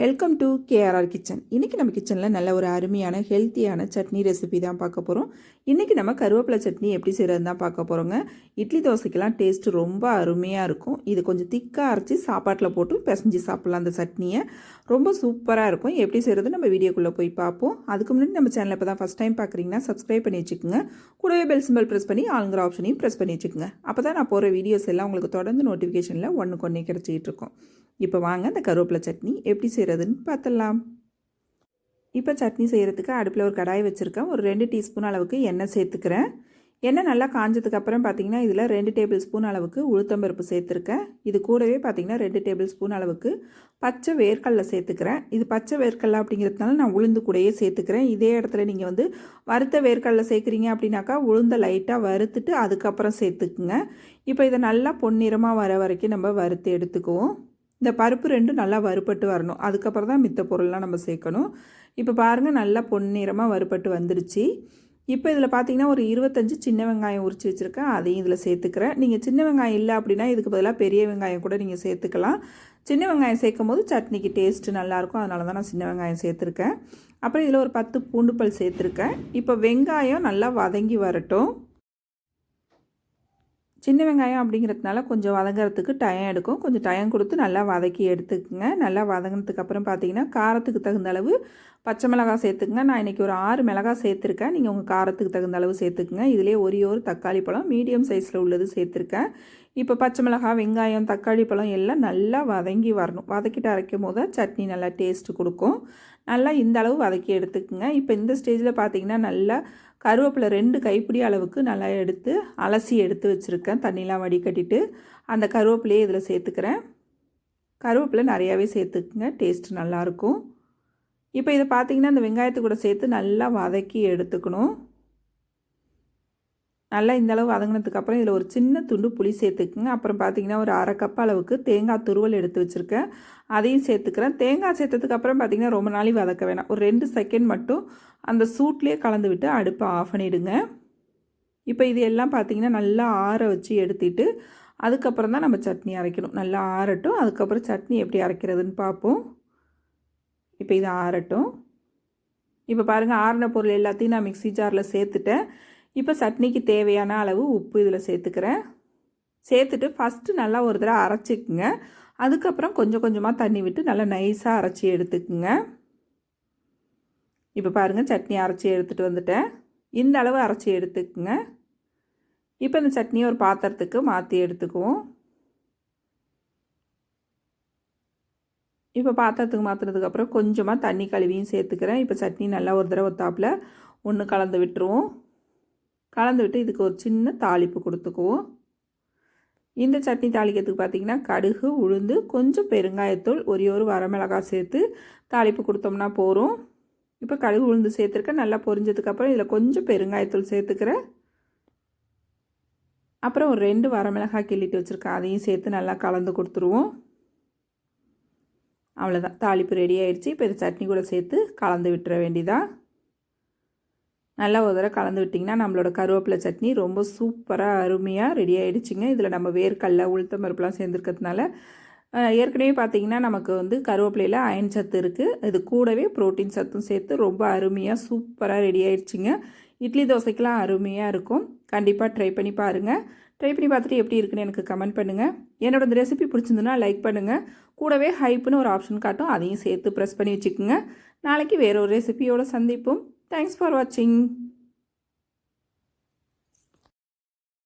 Welcome to KRR kitchen. இன்றைக்கி நம்ம கிச்சனில் நல்ல ஒரு அருமையான ஹெல்த்தியான சட்னி ரெசிபி தான் பார்க்க போகிறோம். இன்றைக்கி நம்ம கருவேப்பிலை சட்னி எப்படி செய்கிறது தான் பார்க்க போகிறோங்க. இட்லி தோசைக்கெல்லாம் டேஸ்ட்டு ரொம்ப அருமையாக இருக்கும். இது கொஞ்சம் திக்காக அரைச்சி சாப்பாட்டில் போட்டு பிசைஞ்சு சாப்பிட்லாம். அந்த சட்னியை ரொம்ப சூப்பராக இருக்கும். எப்படி செய்கிறது நம்ம வீடியோக்குள்ளே போய் பார்ப்போம். அதுக்கு முன்னாடி நம்ம சேனலில் இப்போ தான் ஃபஸ்ட் டைம் பார்க்குறீங்கன்னா சப்ஸ்கிரைப் பண்ணி வச்சுக்கோங்க. கூடவே பெல் சிம்பிள் ப்ரெஸ் பண்ணி ஆளுங்கிற ஆப்ஷனையும் ப்ரெஸ் பண்ணி வச்சுக்கோங்க. அப்போ தான் நான் போகிற வீடியோஸ் எல்லாம் உங்களுக்கு தொடர்ந்து நோட்டிஃபிகேஷனில் ஒன்றுக்கு ஒன்றே கிடச்சிக்கிட்டு இருக்கும். இப்போ வாங்க இந்த கருவேப்பிலை சட்னி எப்படி செய்கிறதுன்னு பார்த்துடலாம். இப்போ சட்னி செய்கிறதுக்கு அடுப்பில் ஒரு கடாய் வச்சுருக்கேன். ஒரு 2 டீஸ்பூன் அளவுக்கு எண்ணெய் சேர்த்துக்கிறேன். எண்ணெய் நல்லா காஞ்சதுக்கப்புறம் பார்த்திங்கன்னா இதில் 2 டேபிள் ஸ்பூன் அளவுக்கு உளுத்தம்பருப்பு சேர்த்துருக்கேன். இது கூடவே பார்த்திங்கன்னா 2 டேபிள் ஸ்பூன் அளவுக்கு பச்சை வேர்க்கடலை சேர்த்துக்கிறேன். இது பச்சை வேர்க்கடலை அப்படிங்கிறதுனால நான் உளுந்து கூடயே சேர்த்துக்கிறேன். இதே இடத்துல நீங்கள் வந்து வறுத்த வேர்க்கடலை சேர்க்குறீங்க அப்படின்னாக்கா உளுந்தை லைட்டாக வறுத்துட்டு அதுக்கப்புறம் சேர்த்துக்குங்க. இப்போ இதை நல்லா பொன்னிறமாக வர வரைக்கும் நம்ம வறுத்து எடுத்துக்குவோம். இந்த பருப்பு ரெண்டும் நல்லா வறுபட்டு வரணும். அதுக்கப்புறம் தான் மித்த பொருள்லாம் நம்ம சேர்க்கணும். இப்போ பாருங்கள் நல்லா பொன்னிறமாக வறுபட்டு வந்துடுச்சு. இப்போ இதில் பார்த்தீங்கன்னா ஒரு 25 சின்ன வெங்காயம் உரித்து வச்சுருக்கேன். அதையும் இதில் சேர்த்துக்கிறேன். நீங்கள் சின்ன வெங்காயம் இல்லை அப்படின்னா இதுக்கு பதிலாக பெரிய வெங்காயம் கூட நீங்கள் சேர்த்துக்கலாம். சின்ன வெங்காயம் சேர்க்கும் போது சட்னிக்கு டேஸ்ட்டு நல்லாயிருக்கும். அதனால தான் நான் சின்ன வெங்காயம் சேர்த்துருக்கேன். அப்புறம் இதில் ஒரு 10 பூண்டு பல் சேர்த்துருக்கேன். இப்போ வெங்காயம் நல்லா வதங்கி வரட்டும். சின்ன வெங்காயம் அப்படிங்கிறதுனால கொஞ்சம் வதங்கிறதுக்கு டைம் எடுக்கும். கொஞ்சம் டைம் கொடுத்து நல்லா வதக்கி எடுத்துக்குங்க. நல்லா வதங்கினதுக்கப்புறம் பார்த்தீங்கன்னா காரத்துக்கு தகுந்த அளவு பச்சை மிளகாய் சேர்த்துக்குங்க. நான் இன்றைக்கி ஒரு 6 மிளகாய் சேர்த்துருக்கேன். நீங்கள் உங்கள் காரத்துக்கு தகுந்த அளவு சேர்த்துக்குங்க. இதிலே ஒரே ஒரு தக்காளி பழம் மீடியம் சைஸில் உள்ளது சேர்த்துருக்கேன். இப்போ பச்சை மிளகாய், வெங்காயம், தக்காளி பழம் எல்லாம் நல்லா வதங்கி வரணும். வதக்கிட்டு அரைக்கும் போது சட்னி நல்லா டேஸ்ட்டு கொடுக்கும். நல்லா இந்த அளவு வதக்கி எடுத்துக்குங்க. இப்போ இந்த ஸ்டேஜில் பார்த்தீங்கன்னா நல்லா கருவேப்பிலை 2 கைப்பிடி அளவுக்கு நல்லா எடுத்து அலசி எடுத்து வச்சுருக்கேன். தண்ணிலாம் வடிகட்டிட்டு அந்த கருவேப்பிலையே இதில் சேர்த்துக்கிறேன். கருவேப்பிலை நிறையாவே சேர்த்துக்குங்க, டேஸ்ட்டு நல்லாயிருக்கும். இப்போ இதை பார்த்திங்கன்னா இந்த வெங்காயத்தை கூட சேர்த்து நல்லா வதக்கி எடுத்துக்கணும். நல்லா இந்தளவு வதங்கினதுக்கப்புறம் இதில் ஒரு சின்ன துண்டு புளி சேர்த்துக்குங்க. அப்புறம் பார்த்திங்கன்னா ஒரு 1/2 கப் அளவுக்கு தேங்காய் துருவல் எடுத்து வச்சுருக்கேன். அதையும் சேர்த்துக்கிறேன். தேங்காய் சேர்த்ததுக்கப்புறம் பார்த்திங்கன்னா ரொம்ப நாளை வதக்க வேணாம். ஒரு 2 செகண்ட் மட்டும் அந்த சூட்லேயே கலந்து விட்டு அடுப்பை ஆஃப் பண்ணிவிடுங்க. இப்போ இது எல்லாம் பார்த்திங்கன்னா நல்லா ஆற வச்சு எடுத்துட்டு அதுக்கப்புறம் தான் நம்ம சட்னி அரைக்கணும். நல்லா ஆறட்டும். அதுக்கப்புறம் சட்னி எப்படி அரைக்கிறதுன்னு பார்ப்போம். இப்போ இது ஆறட்டும். இப்போ பாருங்கள் ஆறின பொருள் எல்லாத்தையும் நான் மிக்ஸி ஜாரில் சேர்த்துட்டேன். இப்போ சட்னிக்கு தேவையான அளவு உப்பு இதில் சேர்த்துக்கிறேன். சேர்த்துட்டு ஃபஸ்ட்டு நல்லா ஒரு தடவை அரைச்சிக்குங்க. அதுக்கப்புறம் கொஞ்சம் கொஞ்சமாக தண்ணி விட்டு நல்லா நைஸாக அரைச்சி எடுத்துக்குங்க. இப்போ பாருங்கள் சட்னி அரைச்சி எடுத்துகிட்டு வந்துட்டேன். இந்த அளவு அரைச்சி எடுத்துக்குங்க. இப்போ இந்த சட்னியை ஒரு பாத்திரத்துக்கு மாற்றி எடுத்துக்குவோம். இப்போ பாத்திரத்துக்கு மாற்றினதுக்கப்புறம் கொஞ்சமாக தண்ணி கழுவியும் சேர்த்துக்கிறேன். இப்போ சட்னி நல்லா ஒரு தடவை ஒத்தாப்பில் ஒன்று கலந்து விட்டுருவோம். கலந்து விட்டு இதுக்கு ஒரு சின்ன தாளிப்பு கொடுத்துக்குவோம். இந்த சட்னி தாளிக்கிறதுக்கு பார்த்திங்கன்னா கடுகு, உளுந்து, கொஞ்சம் பெருங்காயத்தூள், ஒரு வரமிளகாய் சேர்த்து தாளிப்பு கொடுத்தோம்னா போகிறோம். இப்போ கடுகு உளுந்து சேர்த்துருக்கேன். நல்லா பொரிஞ்சதுக்கப்புறம் இதில் கொஞ்சம் பெருங்காயத்தூள் சேர்த்துக்கிறேன். அப்புறம் ஒரு 2 வரமிளகாய் கிள்ளிட்டு வச்சுருக்கேன். அதையும் சேர்த்து நல்லா கலந்து கொடுத்துருவோம். அவ்வளோதான், தாளிப்பு ரெடி ஆகிடுச்சு. இப்போ இது சட்னி கூட சேர்த்து கலந்து விட்டுற வேண்டியதான். நல்லா ஒரு தடவை கலந்து விட்டிங்கன்னா நம்மளோட கருவேப்பிலை சட்னி ரொம்ப சூப்பராக அருமையாக ரெடி ஆகிடுச்சிங்க. இதில் நம்ம வேர்க்கடலை, உளுத்தம் பருப்புலாம் சேர்ந்துருக்கிறதுனால ஏற்கனவே பார்த்திங்கன்னா நமக்கு வந்து கருவேப்பிலையில் அயன் சத்து இருக்குது. இது கூடவே ப்ரோட்டீன் சத்தும் சேர்த்து ரொம்ப அருமையாக சூப்பராக ரெடி ஆகிடுச்சிங்க. இட்லி தோசைக்கெலாம் அருமையாக இருக்கும். கண்டிப்பாக ட்ரை பண்ணி பாருங்கள். ட்ரை பண்ணி பார்த்துட்டு எப்படி இருக்குன்னு எனக்கு கமெண்ட் பண்ணுங்கள். என்னோட இந்த ரெசிபி பிடிச்சிருந்துன்னா லைக் பண்ணுங்கள். கூடவே ஹைப்புன்னு ஒரு ஆப்ஷன் காட்டும், அதையும் சேர்த்து ப்ரெஸ் பண்ணி வச்சுக்கோங்க. நாளைக்கு வேறு ஒரு ரெசிபியோடு சந்திப்போம். Thanks for watching.